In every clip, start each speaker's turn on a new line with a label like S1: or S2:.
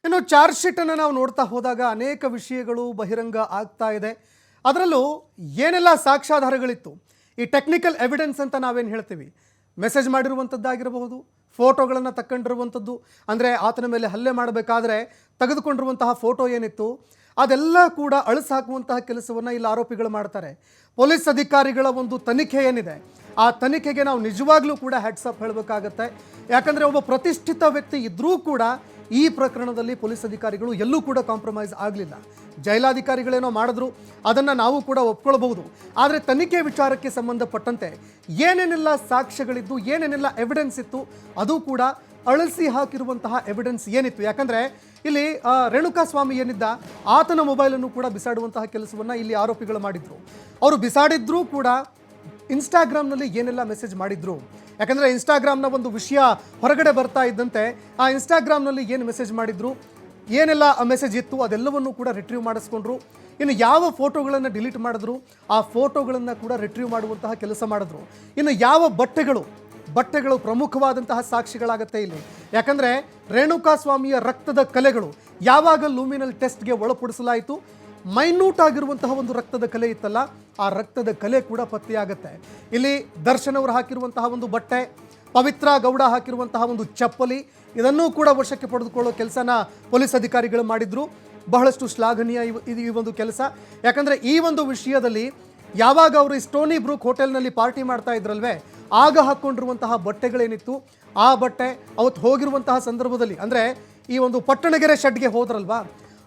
S1: ಇನ್ನು ಚಾರ್ಜ್ ಶೀಟನ್ನು ನಾವು ನೋಡ್ತಾ ಹೋದಾಗ ಅನೇಕ ವಿಷಯಗಳು ಬಹಿರಂಗ ಆಗ್ತಾ ಇದೆ. ಅದರಲ್ಲೂ ಏನೆಲ್ಲ ಸಾಕ್ಷ್ಯಾಧಾರಗಳಿತ್ತು, ಈ ಟೆಕ್ನಿಕಲ್ ಎವಿಡೆನ್ಸ್ ಅಂತ ನಾವೇನು ಹೇಳ್ತೀವಿ, ಮೆಸೇಜ್ ಮಾಡಿರುವಂಥದ್ದಾಗಿರಬಹುದು, ಫೋಟೋಗಳನ್ನು ತಕ್ಕೊಂಡಿರುವಂಥದ್ದು, ಅಂದರೆ ಆತನ ಮೇಲೆ ಹಲ್ಲೆ ಮಾಡಬೇಕಾದ್ರೆ ತೆಗೆದುಕೊಂಡಿರುವಂತಹ ಫೋಟೋ ಏನಿತ್ತು ಅದೆಲ್ಲ ಕೂಡ ಅಳಿಸಾಕುವಂತಹ ಕೆಲಸವನ್ನು ಇಲ್ಲಿ ಆರೋಪಿಗಳು ಮಾಡ್ತಾರೆ. ಪೊಲೀಸ್ ಅಧಿಕಾರಿಗಳ ಒಂದು ತನಿಖೆ ಏನಿದೆ ಆ ತನಿಖೆಗೆ ನಾವು ನಿಜವಾಗ್ಲೂ ಕೂಡ ಹ್ಯಾಟ್ಸ್ ಆಫ್ ಹೇಳಬೇಕಾಗತ್ತೆ. ಯಾಕಂದರೆ ಒಬ್ಬ ಪ್ರತಿಷ್ಠಿತ ವ್ಯಕ್ತಿ ಇದ್ದರೂ ಕೂಡ ಈ ಪ್ರಕರಣದಲ್ಲಿ ಪೊಲೀಸ್ ಅಧಿಕಾರಿಗಳು ಎಲ್ಲೂ ಕೂಡ ಕಾಂಪ್ರಮೈಸ್ ಆಗಲಿಲ್ಲ. ಜೈಲಾಧಿಕಾರಿಗಳೇನೋ ಮಾಡಿದ್ರು, ಅದನ್ನು ನಾವು ಕೂಡ ಒಪ್ಕೊಳ್ಬಹುದು. ಆದರೆ ತನಿಖೆ ವಿಚಾರಕ್ಕೆ ಸಂಬಂಧಪಟ್ಟಂತೆ ಏನೇನೆಲ್ಲ ಸಾಕ್ಷ್ಯಗಳಿದ್ದು, ಏನೇನೆಲ್ಲ ಎವಿಡೆನ್ಸ್ ಇತ್ತು, ಅದು ಕೂಡ ಅಳಿಸಿ ಹಾಕಿರುವಂತಹ ಎವಿಡೆನ್ಸ್ ಏನಿತ್ತು. ಯಾಕಂದರೆ ಇಲ್ಲಿ ರೇಣುಕಾಸ್ವಾಮಿ ಏನಿದ್ದ ಆತನ ಮೊಬೈಲನ್ನು ಕೂಡ ಬಿಸಾಡುವಂತಹ ಕೆಲಸವನ್ನು ಇಲ್ಲಿ ಆರೋಪಿಗಳು ಮಾಡಿದ್ರು. ಅವರು ಬಿಸಾಡಿದ್ರೂ ಕೂಡ ಇನ್ಸ್ಟಾಗ್ರಾಮ್ನಲ್ಲಿ ಏನೆಲ್ಲ ಮೆಸೇಜ್ ಮಾಡಿದ್ರು, ಯಾಕಂದರೆ ಇನ್ಸ್ಟಾಗ್ರಾಮ್ನ ಒಂದು ವಿಷಯ ಹೊರಗಡೆ ಬರ್ತಾ ಇದ್ದಂತೆ ಆ ಇನ್ಸ್ಟಾಗ್ರಾಮ್ನಲ್ಲಿ ಏನು ಮೆಸೇಜ್ ಮಾಡಿದ್ರು, ಏನೆಲ್ಲ ಮೆಸೇಜ್ ಇತ್ತು ಅದೆಲ್ಲವನ್ನು ಕೂಡ ರಿಟ್ರೀವ್ ಮಾಡಿಸ್ಕೊಂಡ್ರು. ಇನ್ನು ಯಾವ ಫೋಟೋಗಳನ್ನು ಡಿಲೀಟ್ ಮಾಡಿದ್ರು ಆ ಫೋಟೋಗಳನ್ನು ಕೂಡ ರಿಟ್ರೀವ್ ಮಾಡುವಂತಹ ಕೆಲಸ ಮಾಡಿದ್ರು. ಇನ್ನು ಯಾವ ಬಟ್ಟೆಗಳು ಪ್ರಮುಖವಾದಂತಹ ಸಾಕ್ಷಿಗಳಾಗತ್ತೆ ಇಲ್ಲಿ. ಯಾಕಂದರೆ ರೇಣುಕಾಸ್ವಾಮಿಯ ರಕ್ತದ ಕಲೆಗಳು ಯಾವಾಗ ಲೂಮಿನಲ್ ಟೆಸ್ಟ್ಗೆ ಒಳಪಡಿಸಲಾಯಿತು, ಮೈನ್ಯೂಟ್ ಆಗಿರುವಂತಹ ಒಂದು ರಕ್ತದ ಕಲೆ ಇತ್ತಲ್ಲ, ಆ ರಕ್ತದ ಕಲೆ ಕೂಡ ಪತ್ತೆಯಾಗತ್ತೆ. ಇಲ್ಲಿ ದರ್ಶನ್ ಅವರು ಹಾಕಿರುವಂತಹ ಒಂದು ಬಟ್ಟೆ, ಪವಿತ್ರ ಗೌಡ ಹಾಕಿರುವಂತಹ ಒಂದು ಚಪ್ಪಲಿ, ಇದನ್ನೂ ಕೂಡ ವಶಕ್ಕೆ ಪಡೆದುಕೊಳ್ಳೋ ಕೆಲಸನ ಪೊಲೀಸ್ ಅಧಿಕಾರಿಗಳು ಮಾಡಿದ್ರು. ಬಹಳಷ್ಟು ಶ್ಲಾಘನೀಯ ಈ ಒಂದು ಕೆಲಸ. ಯಾಕಂದರೆ ಈ ಒಂದು ವಿಷಯದಲ್ಲಿ ಯಾವಾಗ ಅವರು ಈ ಸ್ಟೋನಿ ಬ್ರೂಕ್ ಹೋಟೆಲ್ನಲ್ಲಿ ಪಾರ್ಟಿ ಮಾಡ್ತಾ ಇದ್ರಲ್ವೇ, ಆಗ ಹಾಕ್ಕೊಂಡಿರುವಂತಹ ಬಟ್ಟೆಗಳೇನಿತ್ತು ಆ ಬಟ್ಟೆ ಅವತ್ತು ಹೋಗಿರುವಂತಹ ಸಂದರ್ಭದಲ್ಲಿ, ಅಂದರೆ ಈ ಒಂದು ಪಟ್ಟಣಗೆರೆ ಶೆಡ್ಗೆ ಹೋದ್ರಲ್ವಾ,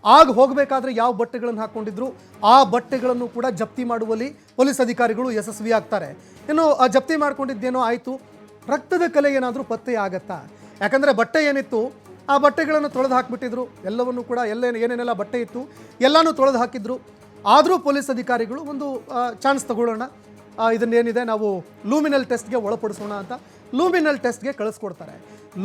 S1: ಆಗ ಹೋಗಬೇಕಾದ್ರೆ ಯಾವ ಬಟ್ಟೆಗಳನ್ನು ಹಾಕ್ಕೊಂಡಿದ್ರು ಆ ಬಟ್ಟೆಗಳನ್ನು ಕೂಡ ಜಪ್ತಿ ಮಾಡುವಲ್ಲಿ ಪೊಲೀಸ್ ಅಧಿಕಾರಿಗಳು ಯಶಸ್ವಿ ಆಗ್ತಾರೆ. ಇನ್ನು ಆ ಜಪ್ತಿ ಮಾಡ್ಕೊಂಡಿದ್ದೇನೋ ಆಯಿತು, ರಕ್ತದ ಕಲೆ ಏನಾದರೂ ಪತ್ತೆ ಆಗತ್ತಾ? ಯಾಕಂದರೆ ಬಟ್ಟೆ ಏನಿತ್ತು ಆ ಬಟ್ಟೆಗಳನ್ನು ತೊಳೆದು ಹಾಕಿಬಿಟ್ಟಿದ್ರು, ಎಲ್ಲವನ್ನು ಕೂಡ ಏನೇನೆಲ್ಲ ಬಟ್ಟೆ ಇತ್ತು ಎಲ್ಲನೂ ತೊಳೆದು ಹಾಕಿದ್ರು. ಆದರೂ ಪೊಲೀಸ್ ಅಧಿಕಾರಿಗಳು ಒಂದು ಚಾನ್ಸ್ ತಗೊಳ್ಳೋಣ, ಇದನ್ನೇನಿದೆ ನಾವು ಲೂಮಿನಲ್ ಟೆಸ್ಟ್ಗೆ ಒಳಪಡಿಸೋಣ ಅಂತ ಲೂಮಿನಲ್ ಟೆಸ್ಟ್ಗೆ ಕಳಿಸ್ಕೊಡ್ತಾರೆ.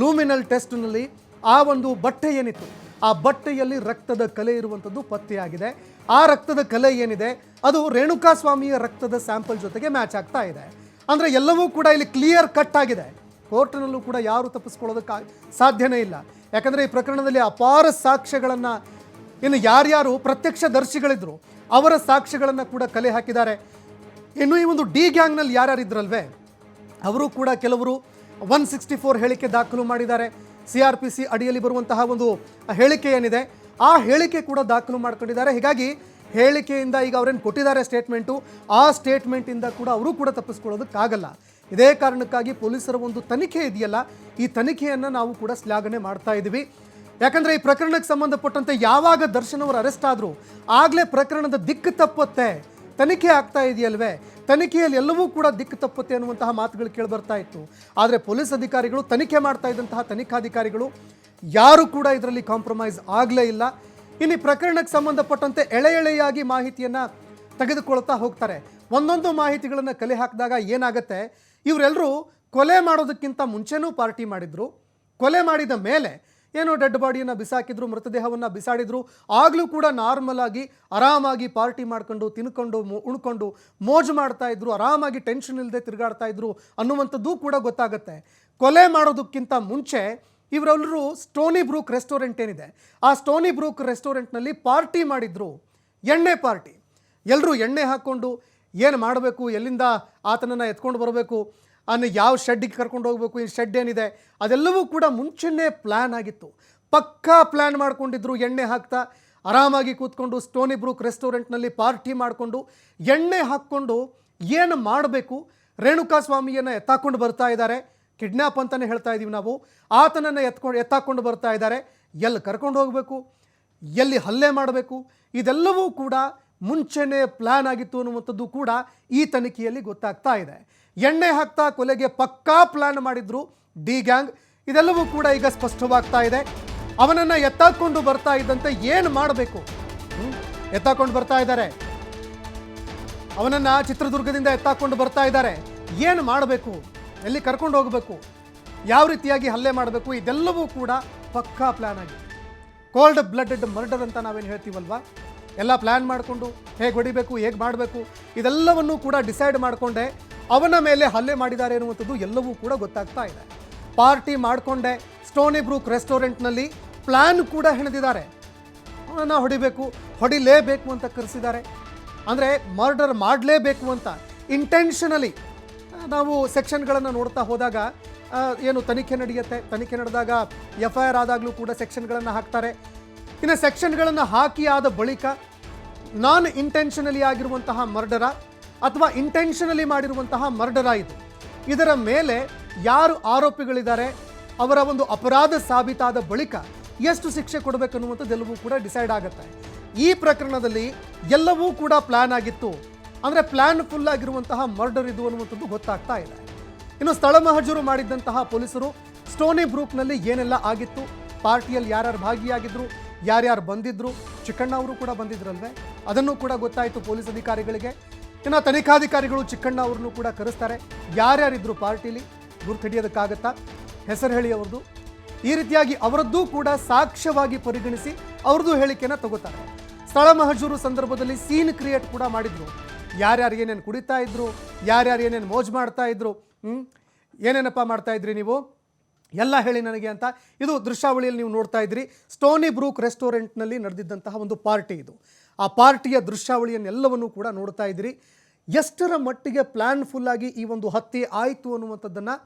S1: ಲೂಮಿನಲ್ ಟೆಸ್ಟ್ನಲ್ಲಿ ಆ ಒಂದು ಬಟ್ಟೆ ಏನಿತ್ತು ಆ ಬಟ್ಟೆಯಲ್ಲಿ ರಕ್ತದ ಕಲೆ ಇರುವಂಥದ್ದು ಪತ್ತೆಯಾಗಿದೆ. ಆ ರಕ್ತದ ಕಲೆ ಏನಿದೆ ಅದು ರೇಣುಕಾಸ್ವಾಮಿಯ ರಕ್ತದ ಸ್ಯಾಂಪಲ್ ಜೊತೆಗೆ ಮ್ಯಾಚ್ ಆಗ್ತಾ ಇದೆ. ಅಂದರೆ ಎಲ್ಲವೂ ಕೂಡ ಇಲ್ಲಿ ಕ್ಲಿಯರ್ ಕಟ್ ಆಗಿದೆ. ಕೋರ್ಟ್ನಲ್ಲೂ ಕೂಡ ಯಾರು ತಪ್ಪಿಸ್ಕೊಳ್ಳೋದಕ್ಕೆ ಸಾಧ್ಯನೇ ಇಲ್ಲ. ಯಾಕಂದರೆ ಈ ಪ್ರಕರಣದಲ್ಲಿ ಅಪಾರ ಸಾಕ್ಷ್ಯಗಳನ್ನು, ಇನ್ನು ಯಾರ್ಯಾರು ಪ್ರತ್ಯಕ್ಷದರ್ಶಿಗಳಿದ್ರು ಅವರ ಸಾಕ್ಷ್ಯಗಳನ್ನು ಕೂಡ ಕಲೆ ಹಾಕಿದ್ದಾರೆ. ಇನ್ನು ಈ ಒಂದು ಡಿ ಗ್ಯಾಂಗ್ನಲ್ಲಿ ಯಾರ್ಯಾರು ಇದ್ರಲ್ವೇ ಅವರು ಕೂಡ ಕೆಲವರು 164 ಹೇಳಿಕೆ ದಾಖಲು ಮಾಡಿದ್ದಾರೆ. CRPC ಅಡಿಯಲ್ಲಿ ಬರುವಂತಹ ಒಂದು ಹೇಳಿಕೆ ಏನಿದೆ ಆ ಹೇಳಿಕೆ ಕೂಡ ದಾಖಲು ಮಾಡ್ಕೊಂಡಿದ್ದಾರೆ. ಹೀಗಾಗಿ ಹೇಳಿಕೆಯಿಂದ ಈಗ ಅವರೇನು ಕೊಟ್ಟಿದ್ದಾರೆ ಸ್ಟೇಟ್ಮೆಂಟು, ಆ ಸ್ಟೇಟ್ಮೆಂಟಿಂದ ಕೂಡ ಅವರು ಕೂಡ ತಪ್ಪಿಸ್ಕೊಳ್ಳೋದಕ್ಕಾಗಲ್ಲ. ಇದೇ ಕಾರಣಕ್ಕಾಗಿ ಪೊಲೀಸರ ಒಂದು ತನಿಖೆ ಇದೆಯಲ್ಲ, ಈ ತನಿಖೆಯನ್ನು ನಾವು ಕೂಡ ಶ್ಲಾಘನೆ ಮಾಡ್ತಾ ಇದ್ದೀವಿ. ಯಾಕಂದರೆ ಈ ಪ್ರಕರಣಕ್ಕೆ ಸಂಬಂಧಪಟ್ಟಂತೆ ಯಾವಾಗ ದರ್ಶನ್ ಅವರು ಅರೆಸ್ಟ್ ಆದರೂ ಆಗಲೇ ಪ್ರಕರಣದ ದಿಕ್ಕು ತಪ್ಪುತ್ತೆ. ತನಿಖೆ ಆಗ್ತಾ ಇದೆಯಲ್ವೇ, ತನಿಖೆಯಲ್ಲಿ ಎಲ್ಲವೂ ಕೂಡ ದಿಕ್ಕು ತಪ್ಪುತ್ತೆ ಅನ್ನುವಂತಹ ಮಾತುಗಳು ಕೇಳಿಬರ್ತಾ ಇತ್ತು. ಆದರೆ ಪೊಲೀಸ್ ಅಧಿಕಾರಿಗಳು, ತನಿಖೆ ಮಾಡ್ತಾ ಇದ್ದಂತಹ ತನಿಖಾಧಿಕಾರಿಗಳು ಯಾರು ಕೂಡ ಇದರಲ್ಲಿ ಕಾಂಪ್ರಮೈಸ್ ಆಗಲೇ ಇಲ್ಲ. ಇನ್ನು ಈ ಪ್ರಕರಣಕ್ಕೆ ಸಂಬಂಧಪಟ್ಟಂತೆ ಎಳೆಯಾಗಿ ಮಾಹಿತಿಯನ್ನು ತೆಗೆದುಕೊಳ್ತಾ ಹೋಗ್ತಾರೆ. ಒಂದೊಂದು ಮಾಹಿತಿಗಳನ್ನು ಕಲೆ ಹಾಕಿದಾಗ ಏನಾಗುತ್ತೆ, ಇವರೆಲ್ಲರೂ ಕೊಲೆ ಮಾಡೋದಕ್ಕಿಂತ ಮುಂಚೆನೂ ಪಾರ್ಟಿ ಮಾಡಿದ್ರು, ಕೊಲೆ ಮಾಡಿದ ಮೇಲೆ ಏನೋ ಡೆಡ್ ಬಾಡಿಯನ್ನು ಬಿಸಾಕಿದ್ರು, ಮೃತದೇಹವನ್ನು ಬಿಸಾಡಿದ್ರು, ಆಗಲೂ ಕೂಡ ನಾರ್ಮಲ್ ಆಗಿ ಆರಾಮಾಗಿ ಪಾರ್ಟಿ ಮಾಡ್ಕೊಂಡು ತಿನ್ಕೊಂಡು ಉಣ್ಕೊಂಡು ಮೋಜು ಮಾಡ್ತಾ ಇದ್ರು, ಆರಾಮಾಗಿ ಟೆನ್ಷನ್ ಇಲ್ಲದೆ ತಿರುಗಾಡ್ತಾ ಇದ್ರು ಅನ್ನುವಂಥದ್ದು ಕೂಡ ಗೊತ್ತಾಗುತ್ತೆ. ಕೊಲೆ ಮಾಡೋದಕ್ಕಿಂತ ಮುಂಚೆ ಇವರೆಲ್ಲರೂ ಸ್ಟೋನಿ ಬ್ರೂಕ್ ರೆಸ್ಟೋರೆಂಟ್ ಏನಿದೆ ಆ ಸ್ಟೋನಿ ಬ್ರೂಕ್ ರೆಸ್ಟೋರೆಂಟ್ನಲ್ಲಿ ಪಾರ್ಟಿ ಮಾಡಿದ್ರು, ಎಣ್ಣೆ ಪಾರ್ಟಿ. ಎಲ್ಲರೂ ಎಣ್ಣೆ ಹಾಕ್ಕೊಂಡು ಏನು ಮಾಡಬೇಕು, ಎಲ್ಲಿಂದ ಆತನನ್ನು ಎತ್ಕೊಂಡು ಬರಬೇಕು, ಯಾವ ಶೆಡ್ಡಿಗೆ ಕರ್ಕೊಂಡು ಹೋಗಬೇಕು, ಈ ಶೆಡ್ ಏನಿದೆ ಅದೆಲ್ಲವೂ ಕೂಡ ಮುಂಚೆನೇ ಪ್ಲ್ಯಾನ್ ಆಗಿತ್ತು. ಪಕ್ಕಾ ಪ್ಲ್ಯಾನ್ ಮಾಡ್ಕೊಂಡಿದ್ರು. ಎಣ್ಣೆ ಹಾಕ್ತಾ ಆರಾಮಾಗಿ ಕೂತ್ಕೊಂಡು ಸ್ಟೋನಿ ಬ್ರೂಕ್ ರೆಸ್ಟೋರೆಂಟ್ನಲ್ಲಿ ಪಾರ್ಟಿ ಮಾಡಿಕೊಂಡು ಎಣ್ಣೆ ಹಾಕ್ಕೊಂಡು ಏನು ಮಾಡಬೇಕು, ರೇಣುಕಾಸ್ವಾಮಿಯನ್ನು ಎತ್ತಾಕೊಂಡು ಬರ್ತಾ ಇದ್ದಾರೆ, ಕಿಡ್ನ್ಯಾಪ್ ಅಂತಲೇ ಹೇಳ್ತಾ ಇದ್ದೀವಿ ನಾವು, ಆತನನ್ನು ಎತ್ತಾಕೊಂಡು ಬರ್ತಾ ಇದ್ದಾರೆ, ಎಲ್ಲಿ ಕರ್ಕೊಂಡು ಹೋಗಬೇಕು, ಎಲ್ಲಿ ಹಲ್ಲೆ ಮಾಡಬೇಕು, ಇದೆಲ್ಲವೂ ಕೂಡ ಮುಂಚೆನೇ ಪ್ಲ್ಯಾನ್ ಆಗಿತ್ತು ಅನ್ನುವಂಥದ್ದು ಕೂಡ ಈ ತನಿಖೆಯಲ್ಲಿ ಗೊತ್ತಾಗ್ತಾ ಇದೆ. ಎಣ್ಣೆ ಹಾಕ್ತಾ ಕೊಲೆಗೆ ಪಕ್ಕಾ ಪ್ಲ್ಯಾನ್ ಮಾಡಿದ್ರು ಡಿ ಗ್ಯಾಂಗ್, ಇದೆಲ್ಲವೂ ಕೂಡ ಈಗ ಸ್ಪಷ್ಟವಾಗ್ತಾ ಇದೆ. ಅವನನ್ನು ಎತ್ತಾಕೊಂಡು ಬರ್ತಾ ಇದ್ದಂತೆ ಏನು ಮಾಡಬೇಕು, ಎತ್ತಾಕೊಂಡು ಬರ್ತಾ ಇದ್ದಾರೆ, ಅವನನ್ನು ಚಿತ್ರದುರ್ಗದಿಂದ ಎತ್ತಾಕೊಂಡು ಬರ್ತಾ ಇದ್ದಾರೆ, ಏನು ಮಾಡಬೇಕು, ಎಲ್ಲಿ ಕರ್ಕೊಂಡು ಹೋಗಬೇಕು, ಯಾವ ರೀತಿಯಾಗಿ ಹಲ್ಲೆ ಮಾಡಬೇಕು, ಇದೆಲ್ಲವೂ ಕೂಡ ಪಕ್ಕಾ ಪ್ಲ್ಯಾನ್ ಆಗಿದೆ. ಕೋಲ್ಡ್ ಬ್ಲಡೆಡ್ ಮರ್ಡರ್ ಅಂತ ನಾವೇನು ಹೇಳ್ತೀವಲ್ವಾ, ಎಲ್ಲ ಪ್ಲ್ಯಾನ್ ಮಾಡಿಕೊಂಡು ಹೇಗೆ ಹೊಡಿಬೇಕು, ಹೇಗೆ ಮಾಡಬೇಕು, ಇದೆಲ್ಲವನ್ನೂ ಕೂಡ ಡಿಸೈಡ್ ಮಾಡಿಕೊಂಡೆ ಅವನ ಮೇಲೆ ಹಲ್ಲೆ ಮಾಡಿದ್ದಾರೆ ಎನ್ನುವಂಥದ್ದು ಎಲ್ಲವೂ ಕೂಡ ಗೊತ್ತಾಗ್ತಾ ಇದೆ. ಪಾರ್ಟಿ ಮಾಡಿಕೊಂಡೆ ಸ್ಟೋನಿ ಬ್ರೂಕ್ ರೆಸ್ಟೋರೆಂಟ್ನಲ್ಲಿ ಪ್ಲ್ಯಾನ್ ಕೂಡ ಹೆಣೆದಿದ್ದಾರೆ. ಅವನನ್ನು ಹೊಡಿಬೇಕು, ಹೊಡಿಲೇಬೇಕು ಅಂತ ಕರೆಸಿದ್ದಾರೆ. ಅಂದರೆ ಮರ್ಡರ್ ಮಾಡಲೇಬೇಕು ಅಂತ ಇಂಟೆನ್ಷನಲಿ. ನಾವು ಸೆಕ್ಷನ್ಗಳನ್ನು ನೋಡ್ತಾ ಹೋದಾಗ ಏನು ತನಿಖೆ ನಡೆಯುತ್ತೆ, ತನಿಖೆ ನಡೆದಾಗ FIR ಆದಾಗಲೂ ಕೂಡ ಸೆಕ್ಷನ್ಗಳನ್ನು ಹಾಕ್ತಾರೆ. ಇನ್ನು ಸೆಕ್ಷನ್ಗಳನ್ನು ಹಾಕಿ ಆದ ಬಳಿಕ ನಾನ್ ಇಂಟೆನ್ಷನಲಿ ಆಗಿರುವಂತಹ ಮರ್ಡರ ಅಥವಾ ಇಂಟೆನ್ಷನಲಿ ಮಾಡಿರುವಂತಹ ಮರ್ಡರ ಇದರ ಮೇಲೆ ಯಾರು ಆರೋಪಿಗಳಿದ್ದಾರೆ ಅವರ ಒಂದು ಅಪರಾಧ ಸಾಬೀತಾದ ಬಳಿಕ ಎಷ್ಟು ಶಿಕ್ಷೆ ಕೊಡಬೇಕನ್ನುವಂಥದ್ದೆಲ್ಲವೂ ಕೂಡ ಡಿಸೈಡ್ ಆಗುತ್ತೆ. ಈ ಪ್ರಕರಣದಲ್ಲಿ ಎಲ್ಲವೂ ಕೂಡ ಪ್ಲ್ಯಾನ್ ಆಗಿತ್ತು. ಅಂದರೆ ಪ್ಲ್ಯಾನ್ ಫುಲ್ ಆಗಿರುವಂತಹ ಮರ್ಡರ್ ಇದು ಅನ್ನುವಂಥದ್ದು ಗೊತ್ತಾಗ್ತಾ ಇದೆ. ಇನ್ನು ಸ್ಥಳ ಮಹಜೂರು ಮಾಡಿದ್ದಂತಹ ಪೊಲೀಸರು ಸ್ಟೋನಿ ಬ್ರೂಕ್ನಲ್ಲಿ ಏನೆಲ್ಲ ಆಗಿತ್ತು, ಪಾರ್ಟಿಯಲ್ಲಿ ಯಾರ್ಯಾರು ಭಾಗಿಯಾಗಿದ್ರು, ಯಾರ್ಯಾರು ಬಂದಿದ್ರು, ಚಿಕ್ಕಣ್ಣ ಅವರು ಕೂಡ ಬಂದಿದ್ರಲ್ವೇ, ಅದನ್ನು ಕೂಡ ಗೊತ್ತಾಯಿತು ಪೊಲೀಸ್ ಅಧಿಕಾರಿಗಳಿಗೆ. ಇನ್ನು ತನಿಖಾಧಿಕಾರಿಗಳು ಚಿಕ್ಕಣ್ಣ ಅವ್ರನ್ನೂ ಕೂಡ ಕರೆಸ್ತಾರೆ. ಯಾರ್ಯಾರಿದ್ರು ಪಾರ್ಟಿಲಿ ಗುರುತಿಡಿಯೋದಕ್ಕಾಗತ್ತಾ, ಹೆಸರು ಹೇಳಿ ಅವ್ರದ್ದು. ಈ ರೀತಿಯಾಗಿ ಅವರದ್ದೂ ಕೂಡ ಸಾಕ್ಷ್ಯವಾಗಿ ಪರಿಗಣಿಸಿ ಅವ್ರದ್ದು ಹೇಳಿಕೆನ ತಗೋತಾರೆ. ಸ್ಥಳ ಮಹಜೂರು ಸಂದರ್ಭದಲ್ಲಿ ಸೀನ್ ಕ್ರಿಯೇಟ್ ಕೂಡ ಮಾಡಿದ್ರು. ಯಾರ್ಯಾರು ಏನೇನು ಕುಡಿತಾ ಇದ್ರು, ಯಾರ್ಯಾರು ಏನೇನು ಮೋಜ್ ಮಾಡ್ತಾ ಇದ್ರು, ಏನೇನಪ್ಪ ಮಾಡ್ತಾ ಇದ್ರಿ ನೀವು ಎಲ್ಲ ಹೇಳಿ ನನಗೆ ಅಂತ. ಇದು ದೃಶ್ಯಾವಳಿಯಲ್ಲಿ ನೀವು ನೋಡ್ತಾ ಇದ್ರಿ. ಸ್ಟೋನಿ ಬ್ರೂಕ್ ರೆಸ್ಟೋರೆಂಟ್ನಲ್ಲಿ ನಡೆದಿದ್ದಂತಹ ಒಂದು ಪಾರ್ಟಿ ಇದು. ಆ ಪಾರ್ಟಿಯ ದೃಶ್ಯಾವಳಿಯನ್ನೆಲ್ಲವನ್ನೂ ಕೂಡ ನೋಡ್ತಾ ಇದ್ರಿ. ಎಷ್ಟರ ಮಟ್ಟಿಗೆ ಪ್ಲ್ಯಾನ್ ಫುಲ್ಲಾಗಿ ಈ ಒಂದು ಹತ್ಯೆ ಆಯಿತು ಅನ್ನುವಂಥದ್ದನ್ನು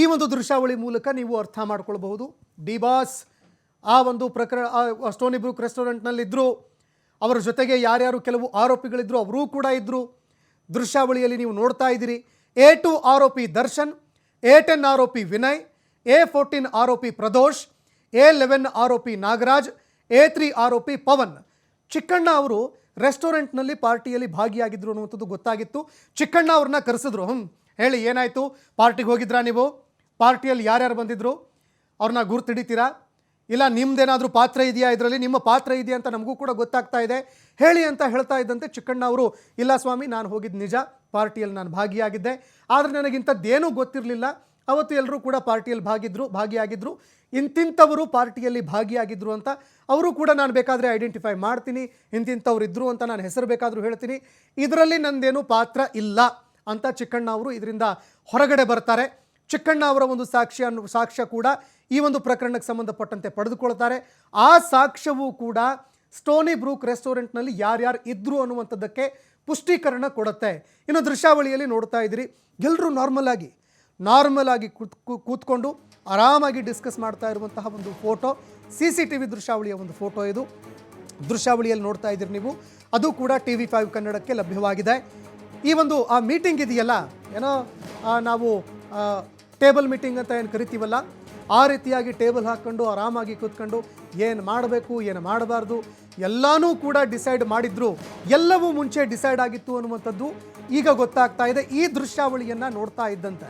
S1: ಈ ಒಂದು ದೃಶ್ಯಾವಳಿ ಮೂಲಕ ನೀವು ಅರ್ಥ ಮಾಡ್ಕೊಳ್ಬಹುದು. ಡಿ ಬಾಸ್ ಆ ಒಂದು ಪ್ರಕರಣ ಸ್ಟೋನಿ ಬ್ರೂಕ್ ರೆಸ್ಟೋರೆಂಟ್ನಲ್ಲಿದ್ದರು. ಅವರ ಜೊತೆಗೆ ಯಾರ್ಯಾರು ಕೆಲವು ಆರೋಪಿಗಳಿದ್ರು ಅವರೂ ಕೂಡ ಇದ್ದರು. ದೃಶ್ಯಾವಳಿಯಲ್ಲಿ ನೀವು ನೋಡ್ತಾ ಇದ್ದೀರಿ. A2 ಆರೋಪಿ ದರ್ಶನ್, A10 ಆರೋಪಿ ವಿನಯ್, A14 ಆರೋಪಿ ಪ್ರದೋಷ್, A11 ಆರೋಪಿ ನಾಗರಾಜ್, A3 ಆರೋಪಿ ಪವನ್. ಚಿಕ್ಕಣ್ಣ ಅವರು ರೆಸ್ಟೋರೆಂಟ್ನಲ್ಲಿ ಪಾರ್ಟಿಯಲ್ಲಿ ಭಾಗಿಯಾಗಿದ್ದರು ಅನ್ನುವಂಥದ್ದು ಗೊತ್ತಾಗಿತ್ತು. ಚಿಕ್ಕಣ್ಣ ಅವ್ರನ್ನ ಕರೆಸಿದ್ರು. ಹೇಳಿ ಏನಾಯಿತು, ಪಾರ್ಟಿಗೆ ಹೋಗಿದ್ರಾ ನೀವು, ಪಾರ್ಟಿಯಲ್ಲಿ ಯಾರ್ಯಾರು ಬಂದಿದ್ರು, ಅವ್ರನ್ನ ಗುರುತಿಡಿತೀರಾ, ಇಲ್ಲ ನಿಮ್ಮದೇನಾದರೂ ಪಾತ್ರ ಇದೆಯಾ, ಇದರಲ್ಲಿ ನಿಮ್ಮ ಪಾತ್ರ ಇದೆಯಾ ಅಂತ ನಮಗೂ ಕೂಡ ಗೊತ್ತಾಗ್ತಾ ಇದೆ, ಹೇಳಿ ಅಂತ ಹೇಳ್ತಾ ಇದ್ದಂತೆ ಚಿಕ್ಕಣ್ಣ ಅವರು ಇಲ್ಲ ಸ್ವಾಮಿ ನಾನು ಹೋಗಿದ್ದು ನಿಜ, ಪಾರ್ಟಿಯಲ್ಲಿ ನಾನು ಭಾಗಿಯಾಗಿದ್ದೆ, ಆದರೆ ನನಗಿಂಥದ್ದೇನೂ ಗೊತ್ತಿರಲಿಲ್ಲ, ಅವತ್ತು ಎಲ್ಲರೂ ಕೂಡ ಪಾರ್ಟಿಯಲ್ಲಿ ಭಾಗಿಯಾಗಿದ್ದರು, ಇಂತಿಂಥವರು ಪಾರ್ಟಿಯಲ್ಲಿ ಭಾಗಿಯಾಗಿದ್ದರು ಅಂತ ಅವರು ಕೂಡ ನಾನು ಬೇಕಾದರೆ ಐಡೆಂಟಿಫೈ ಮಾಡ್ತೀನಿ, ಇಂತಿಂಥವ್ರು ಇದ್ದರು ಅಂತ ನಾನು ಹೆಸರು ಬೇಕಾದರೂ ಹೇಳ್ತೀನಿ, ಇದರಲ್ಲಿ ನಂದೇನು ಪಾತ್ರ ಇಲ್ಲ ಅಂತ ಚಿಕ್ಕಣ್ಣ ಅವರು ಇದರಿಂದ ಹೊರಗಡೆ ಬರ್ತಾರೆ. ಚಿಕ್ಕಣ್ಣ ಅವರ ಒಂದು ಸಾಕ್ಷ್ಯ ಕೂಡ ಈ ಒಂದು ಪ್ರಕರಣಕ್ಕೆ ಸಂಬಂಧಪಟ್ಟಂತೆ ಪಡೆದುಕೊಳ್ತಾರೆ. ಆ ಸಾಕ್ಷ್ಯವೂ ಕೂಡ ಸ್ಟೋನಿ ಬ್ರೂಕ್ ರೆಸ್ಟೋರೆಂಟ್ನಲ್ಲಿ ಯಾರ್ಯಾರು ಇದ್ದರು ಅನ್ನುವಂಥದ್ದಕ್ಕೆ ಪುಷ್ಟೀಕರಣ ಕೊಡುತ್ತೆ. ಇನ್ನು ದೃಶ್ಯಾವಳಿಯಲ್ಲಿ ನೋಡ್ತಾ ಇದ್ದೀರಿ, ಎಲ್ಲರೂ ನಾರ್ಮಲ್ ಆಗಿ ಕೂತ್ಕೊಂಡು ಆರಾಮಾಗಿ ಡಿಸ್ಕಸ್ ಮಾಡ್ತಾ ಇರುವಂತಹ ಒಂದು ಫೋಟೋ, CCTV ದೃಶ್ಯಾವಳಿಯ ಒಂದು ಫೋಟೋ ಇದು. ದೃಶ್ಯಾವಳಿಯಲ್ಲಿ ನೋಡ್ತಾ ಇದ್ದೀರಿ ನೀವು, ಅದು ಕೂಡ TV5 ಕನ್ನಡಕ್ಕೆ ಲಭ್ಯವಾಗಿದೆ. ಈ ಒಂದು ಆ ಮೀಟಿಂಗ್ ಇದೆಯಲ್ಲ, ಏನೋ ನಾವು ಟೇಬಲ್ ಮೀಟಿಂಗ್ ಅಂತ ಏನು ಕರಿತೀವಲ್ಲ, ಆ ರೀತಿಯಾಗಿ ಟೇಬಲ್ ಹಾಕ್ಕೊಂಡು ಆರಾಮಾಗಿ ಕೂತ್ಕೊಂಡು ಏನು ಮಾಡಬೇಕು ಏನು ಮಾಡಬಾರ್ದು ಎಲ್ಲನೂ ಕೂಡ ಡಿಸೈಡ್ ಮಾಡಿದ್ರು. ಎಲ್ಲವೂ ಮುಂಚೆ ಡಿಸೈಡ್ ಆಗಿತ್ತು ಅನ್ನುವಂಥದ್ದು ಈಗ ಗೊತ್ತಾಗ್ತಾ ಇದೆ ಈ ದೃಶ್ಯಾವಳಿಯನ್ನು ನೋಡ್ತಾ ಇದ್ದಂತೆ.